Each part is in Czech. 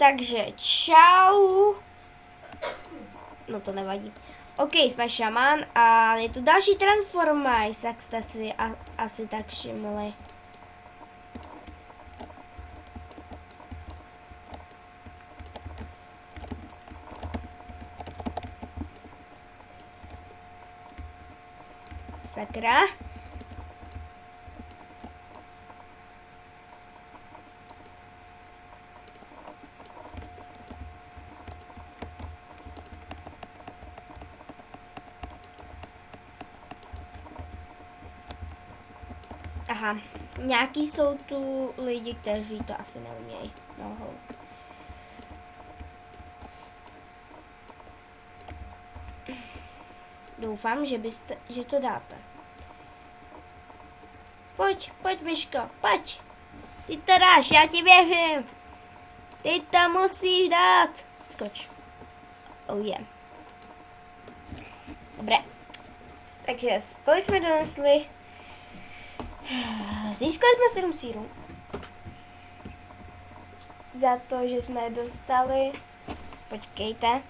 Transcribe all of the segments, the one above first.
Takže čau. No to nevadí. OK, jsme šaman a je tu další Transformice, jak jste si asi tak všimli. Sakra. Aha, nějaký jsou tu lidi, kteří to asi neumějí. No, doufám, že to dáte. Pojď, Myško, pojď. Ty to dáš, já ti věřím. Ty to musíš dát. Skoč. Oh yeah. Dobré. Takže kolik jsme donesli? Získali jsme 7 sírů. Za to, že jsme dostali... Počkejte.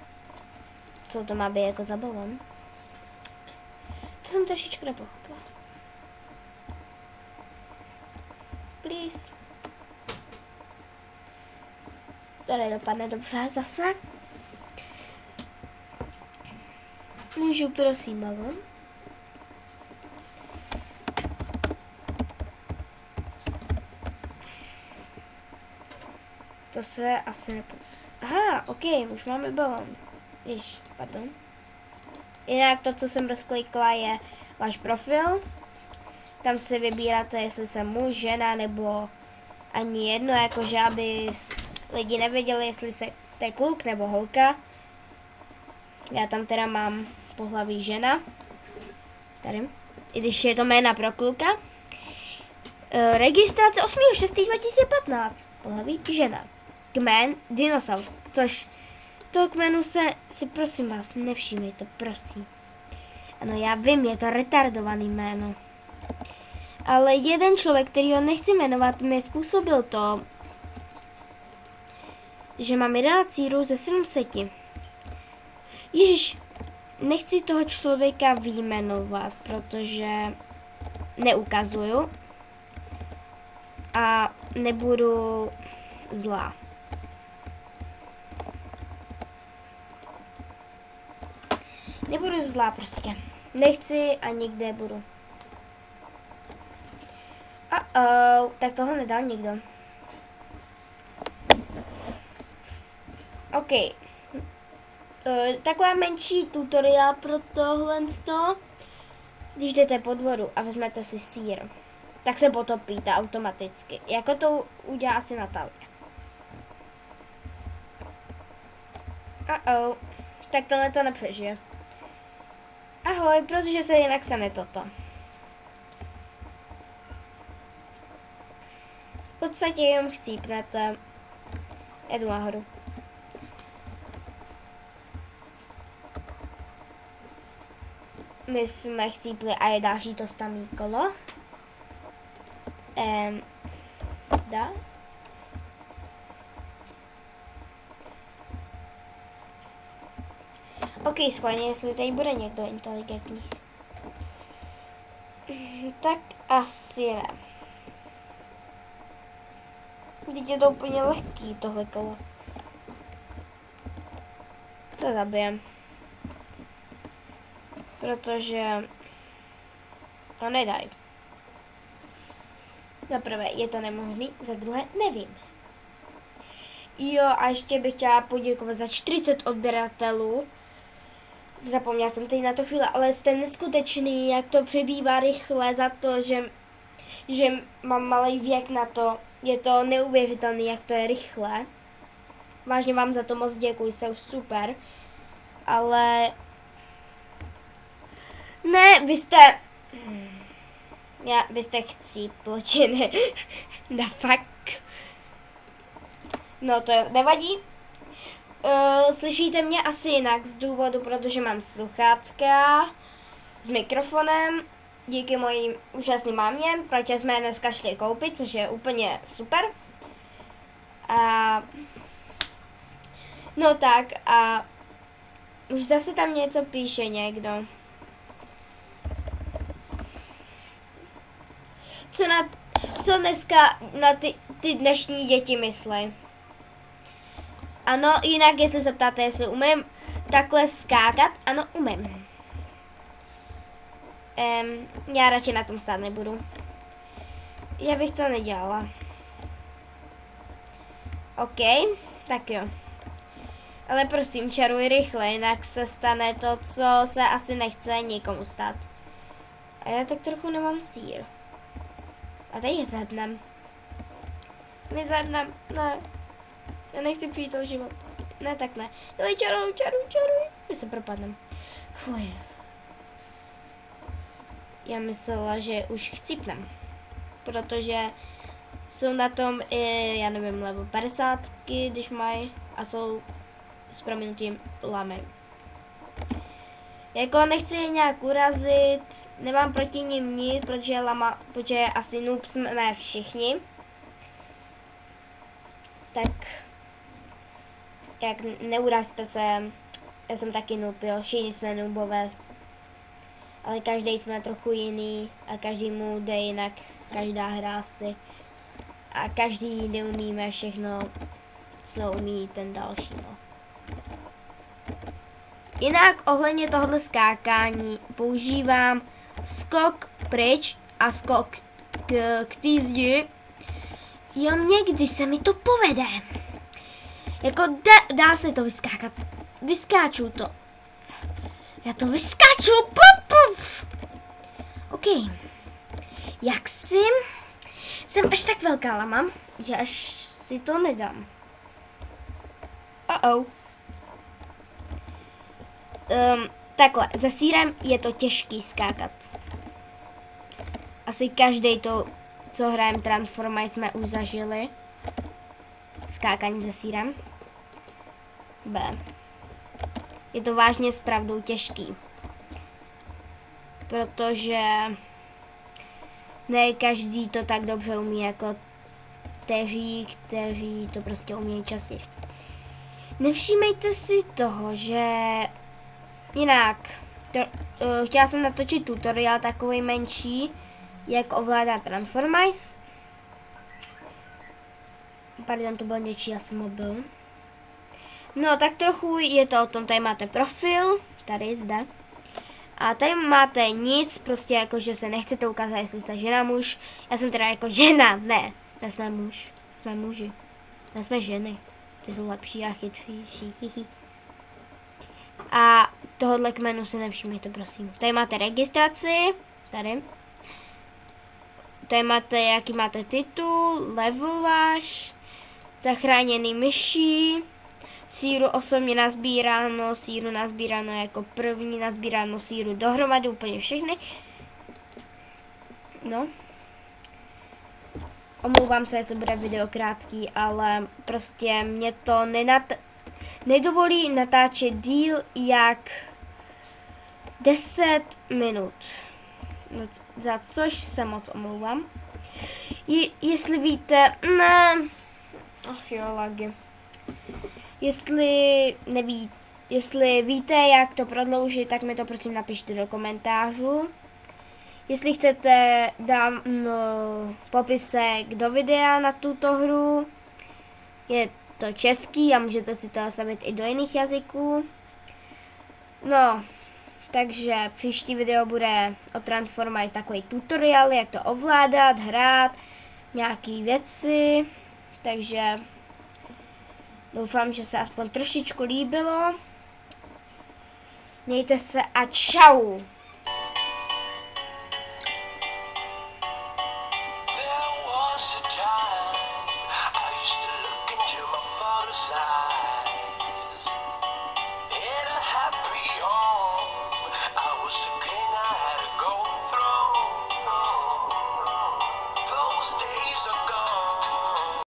Co to má být jako za balon? To jsem trošičku nepochopila. Please. To nedopadne dobře zase. Můžu prosím balon? To se asi nepovedlo. Aha, ok, už máme balon. Pardon. Jinak to, co jsem rozklikla, je váš profil. Tam si vybíráte, jestli jsem muž, žena, nebo ani jedno, jakože aby lidi nevěděli, jestli to je kluk nebo holka. Já tam teda mám pohlaví žena. Tady. I když je to jména pro kluka. Registrace 8.6.2015. Pohlaví žena. Kmen dinosaurus, což toho kmenu si prosím vás nevšímejte, prosím. Ano, já vím, je to retardovaný jméno. Ale jeden člověk, který ho nechci jmenovat, mi způsobil to, že mám 11 sírů ze 700. Ježiš, nechci toho člověka vyjmenovat, protože neukazuju a nebudu zlá. Nebudu zlá prostě. Nechci a nikde budu. Tak tohle nedal nikdo. OK. Taková menší tutoriál pro tohle. Když jdete pod vodu a vezmete si sýr, tak se potopíte automaticky. Jako to udělá asi Natalie. Tak tohle to nepřežije. Ahoj, protože se jinak stane toto. V podstatě jenom chcípnete. Jedu nahoru. My jsme chcípli a je další to samé kolo. Dá? OK, schválně, jestli tady bude někdo inteligentní. Tak asi ne. Teď je to úplně lehký, tohle kolo. To zabijem. Protože to nedají. Za prvé, je to nemožný, za druhé, nevím. Jo, a ještě bych chtěla poděkovat za 40 odběratelů. Zapomněla jsem teď na to chvíli, ale jste neskutečný, jak to přibývá rychle za to, že mám malý věk na to. Je to neuvěřitelný, jak to je rychle. Vážně vám za to moc děkuji, jste super. Ale... Ne, vy jste chcípl, či ne? Da fakt. No to nevadí. Slyšíte mě asi jinak z důvodu, protože mám sluchátka s mikrofonem, díky mojí úžasné mámě, protože jsme je dneska šli koupit, což je úplně super. A No tak a už zase tam něco píše někdo. Co dneska na ty dnešní děti myslí? Ano, jinak jestli se ptáte, jestli umím takhle skákat, ano, umím. Já radši na tom stát nebudu. Já bych to nedělala. OK, tak jo. Ale prosím, čaruj rychle, jinak se stane to, co se asi nechce nikomu stát. A já tak trochu nemám sír. A tady je zahybnem. My zahybnem, ne. Já nechci přijít o život. Ne, tak ne. Ale čaruj. My se propadnem. Fuj. Já myslela, že už chcípnem. Protože jsou na tom i, já nevím, level 50, když mají, a jsou s prominutím lamy. Jako nechci je nějak urazit, nemám proti nim nic, protože asi noob jsme všichni. Tak, jak neurazte se, já jsem taky noob, jo, všichni jsme noobové. Ale každý jsme trochu jiný a každému jde jinak, každá hra si. A každý neumíme všechno, co umí ten další. No. Jinak ohledně tohle skákání používám skok pryč a skok k té zdi. Jo, někdy se mi to povede. Jako dá se to vyskákat. Vyskáču to. Já to vyskáču. OK. Jak jsem až tak velká lama, že až si to nedám. Takhle, za sírem je to těžký skákat. Asi každý to, co hrajem Transformice, jsme už zažili. Skákání za sírem. B. Je to vážně s pravdou těžký. Protože ne každý to tak dobře umí jako kteří to prostě umějí častěji. Nevšímejte si toho, že jinak chtěla jsem natočit tutoriál takový menší, jak ovládat Transformice. Pardon, to byl něčí asi mobil. No, tak trochu je to o tom, tady máte profil, tady zde. A tady máte nic, prostě jako, že se nechcete ukázat, jestli jste žena, muž. Já jsem teda jako žena, ne jsme muž, jsme muži. Ne jsme ženy, ty jsou lepší a chytřejší, A tohohle kmenu si nevšimněte, prosím. Tady máte registraci, tady. Tady máte, jaký máte titul, level váš, zachráněný myší, síru osobně nazbíráno, síru nazbíráno jako první, nazbíráno síru dohromady, úplně všechny. No. Omlouvám se, jestli bude video krátký, ale prostě mě to nedovolí natáčet díl jak 10 minut. Za což se moc omlouvám. Jestli víte, ne. Ach jo, lagy. Jestli víte, jak to prodloužit, tak mi to prosím napište do komentářů. Jestli chcete, dám popisek do videa na tuto hru. Je to český a můžete si to nastavit i do jiných jazyků. No, takže příští video bude o Transformice takový tutoriál, jak to ovládat, hrát, nějaký věci. Takže doufám, že se aspoň trošičku líbilo. Mějte se a čau!